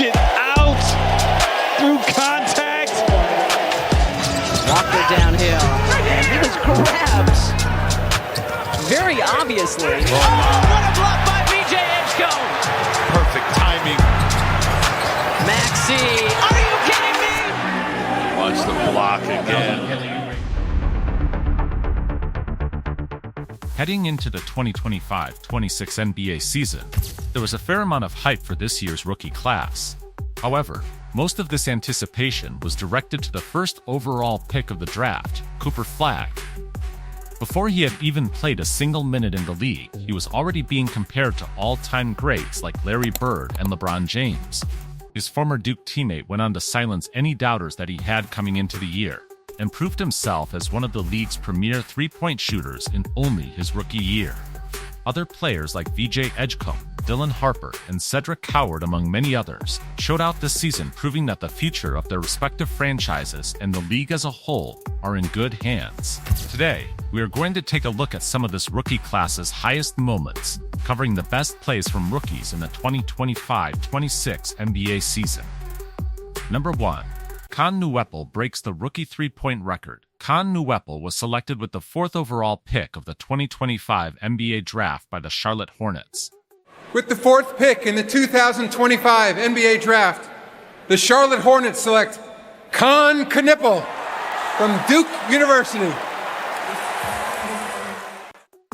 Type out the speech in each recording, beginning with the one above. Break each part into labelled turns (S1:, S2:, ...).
S1: it out through contact.
S2: Walker downhill. And he was grabbed very obviously. Oh, what a block by BJ Edgecomb.
S1: Perfect timing.
S2: Maxey, are you kidding me?
S1: Watch the block again.
S3: Heading into the 2025-26 NBA season, there was a fair amount of hype for this year's rookie class. However, most of this anticipation was directed to the first overall pick of the draft, Cooper Flagg. Before he had even played a single minute in the league, he was already being compared to all-time greats like Larry Bird and LeBron James. His former Duke teammate went on to silence any doubters that he had coming into the year, and proved himself as one of the league's premier three-point shooters in only his rookie year. Other players like VJ Edgecomb, Dylan Harper, and Cedric Coward, among many others, showed out this season, proving that the future of their respective franchises and the league as a whole are in good hands. Today, we are going to take a look at some of this rookie class's highest moments, covering the best plays from rookies in the 2025-26 NBA season. Number 1. Con Nuepel breaks the rookie three-point record. Con Nuepel was selected with the 4th overall pick of the 2025 NBA draft by the Charlotte Hornets.
S4: With the 4th pick in the 2025 NBA draft, the Charlotte Hornets select Con Nuepel from Duke University.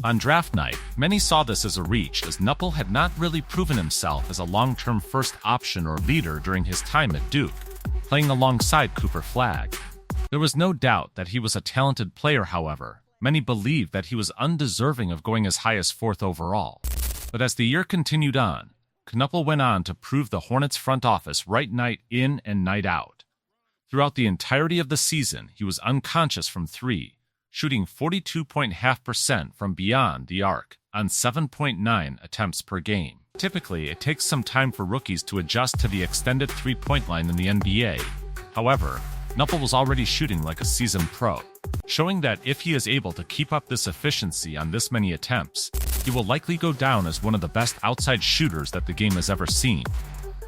S3: On draft night, many saw this as a reach, as Nuepel had not really proven himself as a long-term first option or leader during his time at Duke, playing alongside Cooper Flagg. There was no doubt that he was a talented player. However, many believed that he was undeserving of going as high as 4th overall. But as the year continued on, Nuepel went on to prove the Hornets front office right night in and night out. Throughout the entirety of the season, he was unconscious from 3, shooting 42.5% from beyond the arc on 7.9 attempts per game. Typically, it takes some time for rookies to adjust to the extended three-point line in the NBA. However, Nuepel was already shooting like a seasoned pro, showing that if he is able to keep up this efficiency on this many attempts, he will likely go down as one of the best outside shooters that the game has ever seen.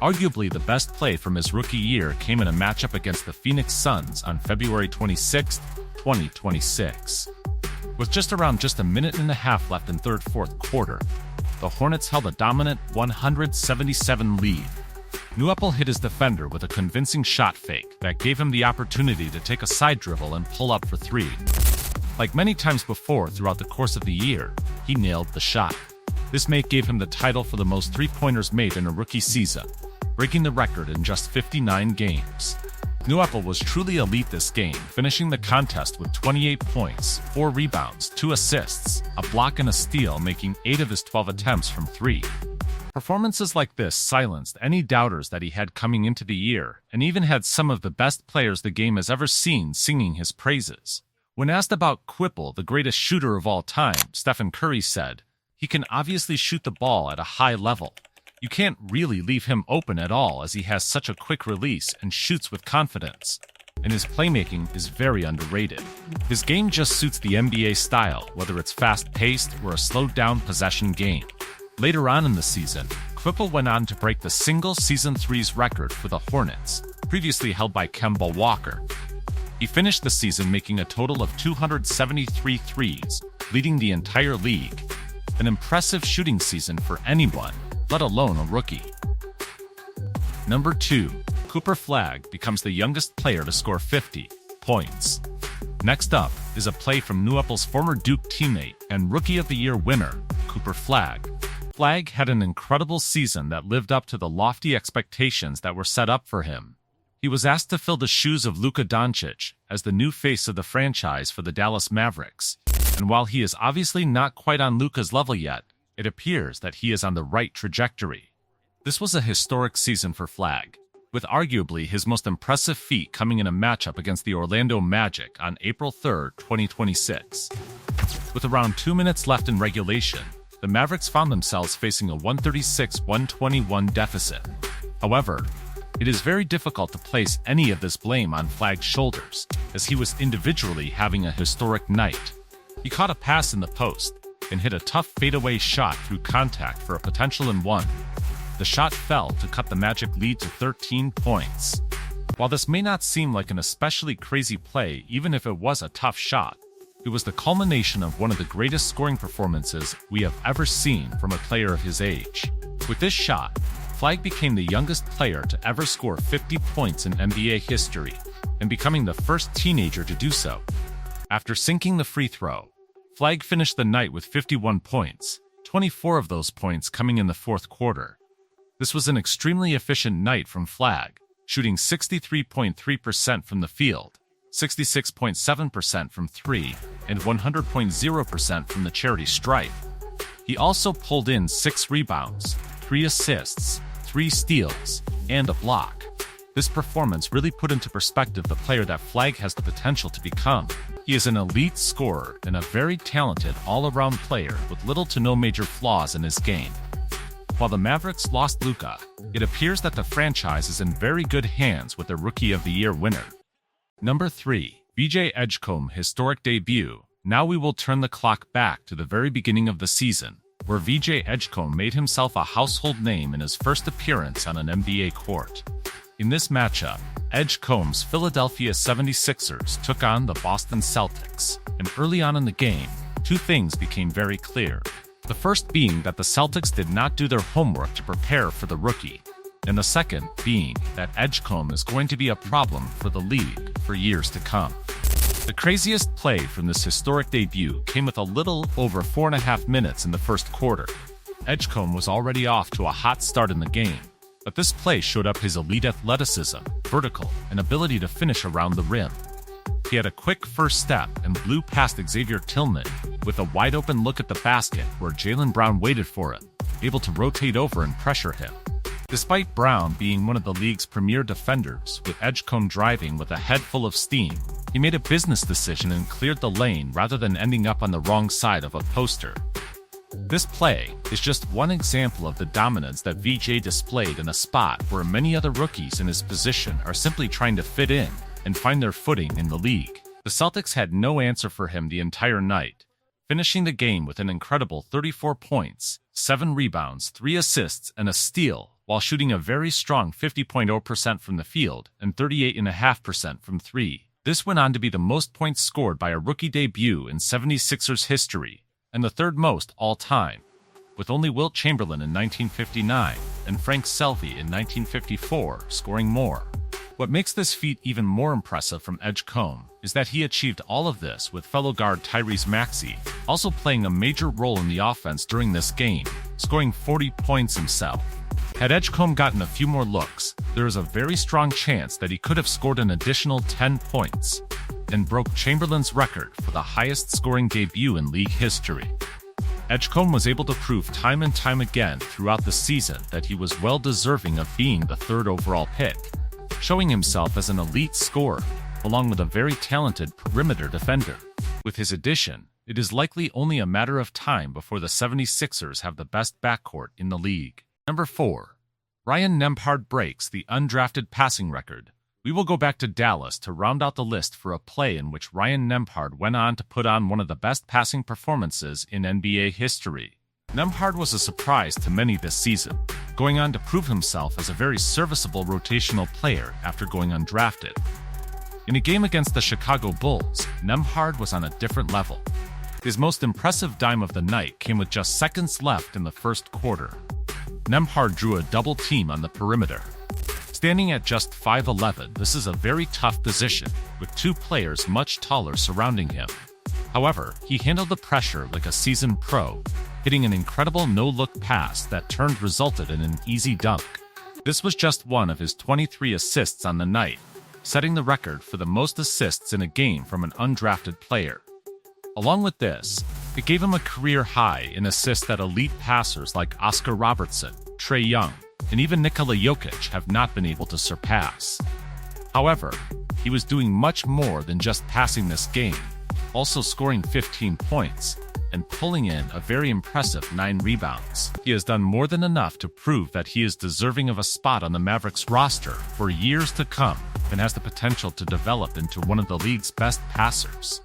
S3: Arguably, the best play from his rookie year came in a matchup against the Phoenix Suns on February 26, 2026. With just a minute and a half left in third-fourth quarter, the Hornets held a dominant 177 lead. Nuepel hit his defender with a convincing shot fake that gave him the opportunity to take a side dribble and pull up for 3. Like many times before throughout the course of the year, he nailed the shot. This make gave him the title for the most three-pointers made in a rookie season, breaking the record in just 59 games. Nuepel was truly elite this game, finishing the contest with 28 points, 4 rebounds, 2 assists, a block and a steal, making 8 of his 12 attempts from 3. Performances like this silenced any doubters that he had coming into the year, and even had some of the best players the game has ever seen singing his praises. When asked about Nuepel, the greatest shooter of all time, Stephen Curry said, "He can obviously shoot the ball at a high level. You can't really leave him open at all, as he has such a quick release and shoots with confidence. And his playmaking is very underrated. His game just suits the NBA style, whether it's fast-paced or a slowed-down possession game." Later on in the season, Nuepel went on to break the single-season threes record for the Hornets, previously held by Kemba Walker. He finished the season making a total of 273 threes, leading the entire league. An impressive shooting season for anyone, let alone a rookie. Number 2. Cooper Flagg becomes the youngest player to score 50 points. Next up is a play from Nuepel's former Duke teammate and Rookie of the Year winner, Cooper Flagg. Flagg had an incredible season that lived up to the lofty expectations that were set up for him. He was asked to fill the shoes of Luka Doncic as the new face of the franchise for the Dallas Mavericks, and while he is obviously not quite on Luka's level yet, it appears that he is on the right trajectory. This was a historic season for Flagg, with arguably his most impressive feat coming in a matchup against the Orlando Magic on April 3, 2026. With around 2 minutes left in regulation, the Mavericks found themselves facing a 136-121 deficit. However, it is very difficult to place any of this blame on Flagg's shoulders, as he was individually having a historic night. He caught a pass in the post and hit a tough fadeaway shot through contact for a potential and one. the shot fell to cut the Magic lead to 13 points. While this may not seem like an especially crazy play, even if it was a tough shot, it was the culmination of one of the greatest scoring performances we have ever seen from a player of his age. With this shot, Flagg became the youngest player to ever score 50 points in NBA history, and becoming the first teenager to do so. After sinking the free throw, Flagg finished the night with 51 points, 24 of those points coming in the fourth quarter. This was an extremely efficient night from Flagg, shooting 63.3% from the field, 66.7% from three, and 100.0% from the charity stripe. He also pulled in 6 rebounds, 3 assists, 3 steals, and a block. This performance really put into perspective the player that Flagg has the potential to become. He is an elite scorer and a very talented all-around player with little to no major flaws in his game. While the Mavericks lost Luka, it appears that the franchise is in very good hands with their Rookie of the Year winner. Number 3. VJ Edgecomb historic debut. Now we will turn the clock back to the very beginning of the season, where VJ Edgecomb made himself a household name in his first appearance on an NBA court. In this matchup, Edgecomb's Philadelphia 76ers took on the Boston Celtics, and early on in the game, 2 things became very clear. The first being that the Celtics did not do their homework to prepare for the rookie, and the second being that Edgecomb is going to be a problem for the league for years to come. The craziest play from this historic debut came with a little over 4.5 minutes in the first quarter. Edgecomb was already off to a hot start in the game, but this play showed up his elite athleticism, vertical, and ability to finish around the rim. He had a quick first step and blew past Xavier Tillman with a wide-open look at the basket where Jaylen Brown waited for him, able to rotate over and pressure him. Despite Brown being one of the league's premier defenders, with Edgecomb driving with a head full of steam, he made a business decision and cleared the lane rather than ending up on the wrong side of a poster. This play is just one example of the dominance that VJ displayed in a spot where many other rookies in his position are simply trying to fit in and find their footing in the league. The Celtics had no answer for him the entire night, finishing the game with an incredible 34 points, 7 rebounds, 3 assists, and a steal, while shooting a very strong 50.0% from the field and 38.5% from 3. This went on to be the most points scored by a rookie debut in 76ers history, and the third most all-time, with only Wilt Chamberlain in 1959 and Frank Selvey in 1954 scoring more. What makes this feat even more impressive from Edgecomb is that he achieved all of this with fellow guard Tyrese Maxey also playing a major role in the offense during this game, scoring 40 points himself. Had Edgecomb gotten a few more looks, there is a very strong chance that he could have scored an additional 10 points and broke Chamberlain's record for the highest scoring debut in league history. Edgecomb was able to prove time and time again throughout the season that he was well deserving of being the 3rd overall pick, showing himself as an elite scorer, along with a very talented perimeter defender. With his addition, it is likely only a matter of time before the 76ers have the best backcourt in the league. Number 4. Ryan Nembhard breaks the undrafted passing record. We will go back to Dallas to round out the list for a play in which Ryan Nembhard went on to put on one of the best passing performances in NBA history. Nembhard was a surprise to many this season, going on to prove himself as a very serviceable rotational player after going undrafted. In a game against the Chicago Bulls, Nembhard was on a different level. His most impressive dime of the night came with just seconds left in the first quarter. Nembhard drew a double team on the perimeter. Standing at just 5'11", this is a very tough position, with 2 players much taller surrounding him. However, he handled the pressure like a seasoned pro, hitting an incredible no-look pass that resulted in an easy dunk. This was just one of his 23 assists on the night, setting the record for the most assists in a game from an undrafted player. Along with this, it gave him a career high in assists that elite passers like Oscar Robertson, Trae Young, and even Nikola Jokic have not been able to surpass. However, he was doing much more than just passing this game, also scoring 15 points and pulling in a very impressive 9 rebounds. He has done more than enough to prove that he is deserving of a spot on the Mavericks roster for years to come and has the potential to develop into one of the league's best passers.